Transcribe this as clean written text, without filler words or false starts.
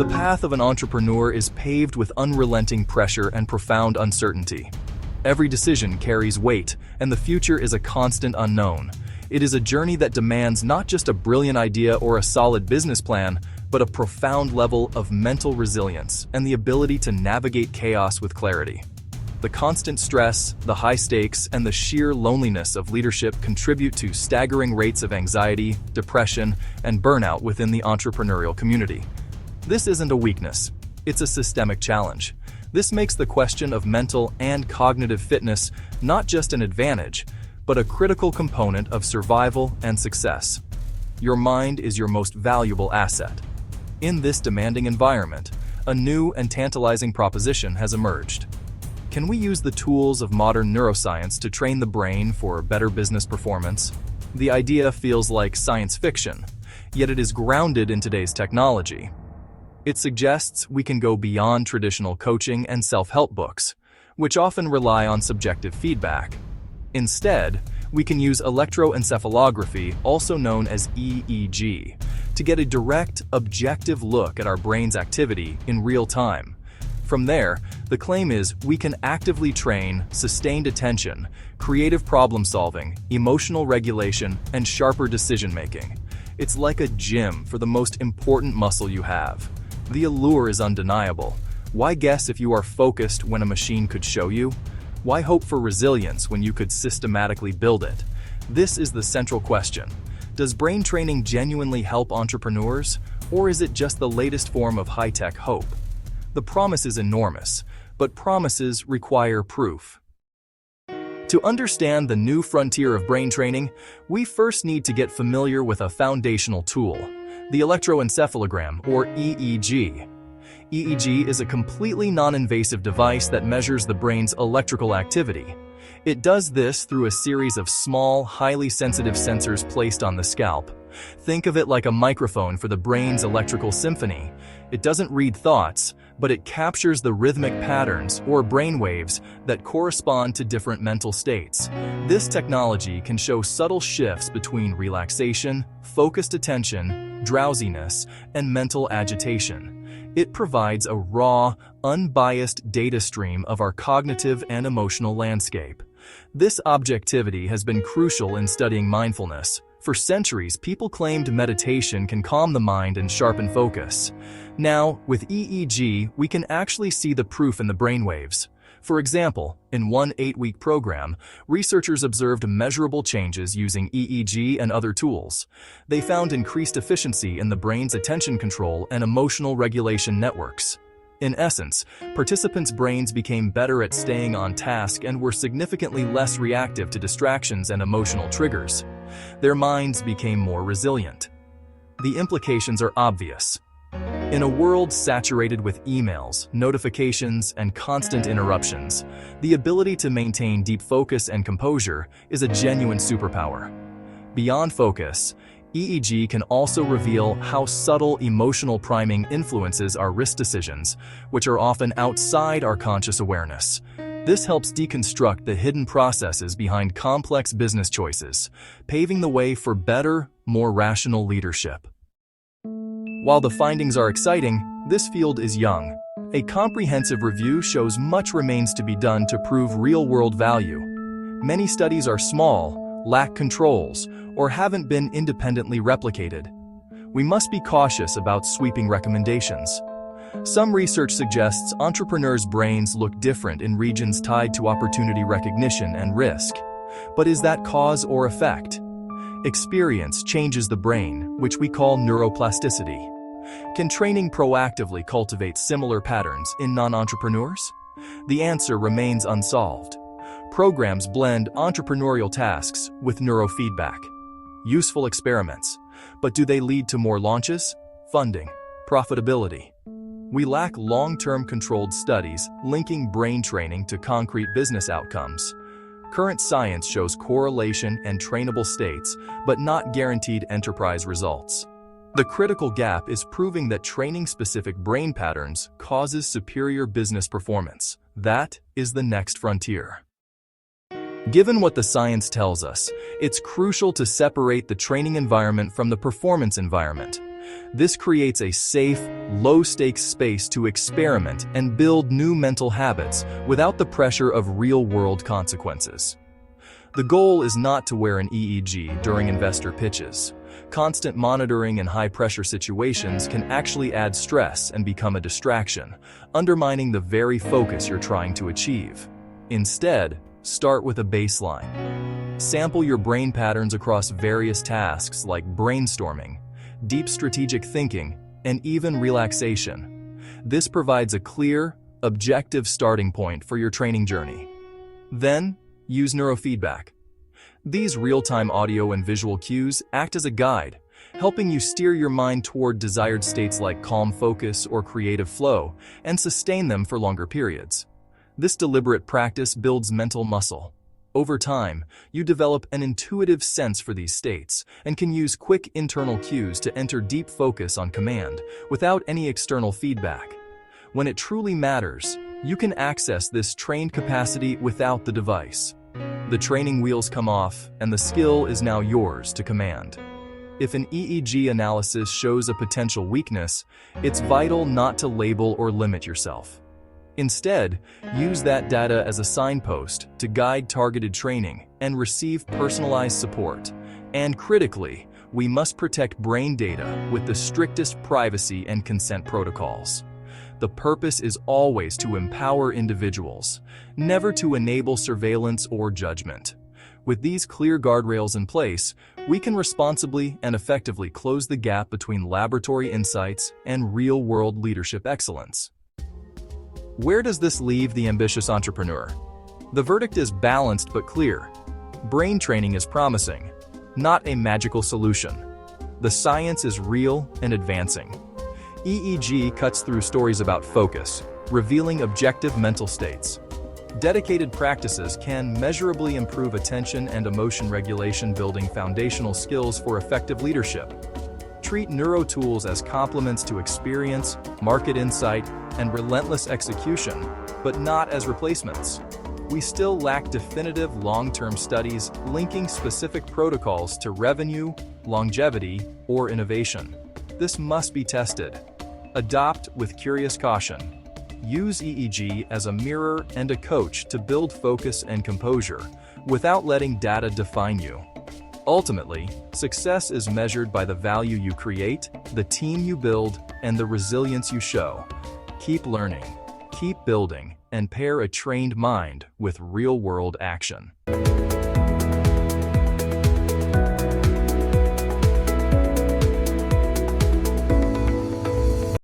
The path of an entrepreneur is paved with unrelenting pressure and profound uncertainty. Every decision carries weight, and the future is a constant unknown. It is a journey that demands not just a brilliant idea or a solid business plan, but a profound level of mental resilience and the ability to navigate chaos with clarity. The constant stress, the high stakes, and the sheer loneliness of leadership contribute to staggering rates of anxiety, depression, and burnout within the entrepreneurial community. This isn't a weakness, it's a systemic challenge. This makes the question of mental and cognitive fitness not just an advantage, but a critical component of survival and success. Your mind is your most valuable asset. In this demanding environment, a new and tantalizing proposition has emerged. Can we use the tools of modern neuroscience to train the brain for better business performance? The idea feels like science fiction, yet it is grounded in today's technology. It suggests we can go beyond traditional coaching and self-help books, which often rely on subjective feedback. Instead, we can use electroencephalography, also known as EEG, to get a direct, objective look at our brain's activity in real time. From there, the claim is we can actively train sustained attention, creative problem-solving, emotional regulation, and sharper decision-making. It's like a gym for the most important muscle you have. The allure is undeniable. Why guess if you are focused when a machine could show you? Why hope for resilience when you could systematically build it? This is the central question. Does brain training genuinely help entrepreneurs, or is it just the latest form of high-tech hope? The promise is enormous, but promises require proof. To understand the new frontier of brain training, we first need to get familiar with a foundational tool, the electroencephalogram, or EEG. EEG is a completely non-invasive device that measures the brain's electrical activity. It does this through a series of small, highly sensitive sensors placed on the scalp. Think of it like a microphone for the brain's electrical symphony. It doesn't read thoughts, but it captures the rhythmic patterns, or brain waves, that correspond to different mental states. This technology can show subtle shifts between relaxation, focused attention, drowsiness, and mental agitation. It provides a raw, unbiased data stream of our cognitive and emotional landscape. This objectivity has been crucial in studying mindfulness. For centuries, people claimed meditation can calm the mind and sharpen focus. Now, with EEG, we can actually see the proof in the brainwaves. For example, in one 8-week program, researchers observed measurable changes using EEG and other tools. They found increased efficiency in the brain's attention control and emotional regulation networks. In essence, participants' brains became better at staying on task and were significantly less reactive to distractions and emotional triggers. Their minds became more resilient. The implications are obvious. In a world saturated with emails, notifications, and constant interruptions, the ability to maintain deep focus and composure is a genuine superpower. Beyond focus, EEG can also reveal how subtle emotional priming influences our risk decisions, which are often outside our conscious awareness. This helps deconstruct the hidden processes behind complex business choices, paving the way for better, more rational leadership. While the findings are exciting, this field is young. A comprehensive review shows much remains to be done to prove real-world value. Many studies are small, lack controls, or haven't been independently replicated. We must be cautious about sweeping recommendations. Some research suggests entrepreneurs' brains look different in regions tied to opportunity recognition and risk. But is that cause or effect? Experience changes the brain, which we call neuroplasticity. Can training proactively cultivate similar patterns in non-entrepreneurs? The answer remains unsolved. Programs blend entrepreneurial tasks with neurofeedback. Useful experiments, but do they lead to more launches, funding, profitability? We lack long-term controlled studies linking brain training to concrete business outcomes. Current science shows correlation and trainable states, but not guaranteed enterprise results. The critical gap is proving that training specific brain patterns causes superior business performance. That is the next frontier. Given what the science tells us, it's crucial to separate the training environment from the performance environment. This creates a safe, low-stakes space to experiment and build new mental habits without the pressure of real-world consequences. The goal is not to wear an EEG during investor pitches. Constant monitoring in high-pressure situations can actually add stress and become a distraction, undermining the very focus you're trying to achieve. Instead, start with a baseline. Sample your brain patterns across various tasks like brainstorming, deep strategic thinking, and even relaxation. This provides a clear, objective starting point for your training journey. Then, use neurofeedback. These real-time audio and visual cues act as a guide, helping you steer your mind toward desired states like calm focus or creative flow, and sustain them for longer periods. This deliberate practice builds mental muscle. Over time, you develop an intuitive sense for these states and can use quick internal cues to enter deep focus on command without any external feedback. When it truly matters, you can access this trained capacity without the device. The training wheels come off, and the skill is now yours to command. If an EEG analysis shows a potential weakness, it's vital not to label or limit yourself. Instead, use that data as a signpost to guide targeted training and receive personalized support. And critically, we must protect brain data with the strictest privacy and consent protocols. The purpose is always to empower individuals, never to enable surveillance or judgment. With these clear guardrails in place, we can responsibly and effectively close the gap between laboratory insights and real-world leadership excellence. Where does this leave the ambitious entrepreneur? The verdict is balanced but clear. Brain training is promising, not a magical solution. The science is real and advancing. EEG cuts through stories about focus, revealing objective mental states. Dedicated practices can measurably improve attention and emotion regulation, building foundational skills for effective leadership. Treat neuro tools as complements to experience, market insight, and relentless execution, but not as replacements. We still lack definitive long-term studies linking specific protocols to revenue, longevity, or innovation. This must be tested. Adopt with curious caution. Use EEG as a mirror and a coach to build focus and composure, without letting data define you. Ultimately, success is measured by the value you create, the team you build, and the resilience you show. Keep learning, keep building, and pair a trained mind with real-world action.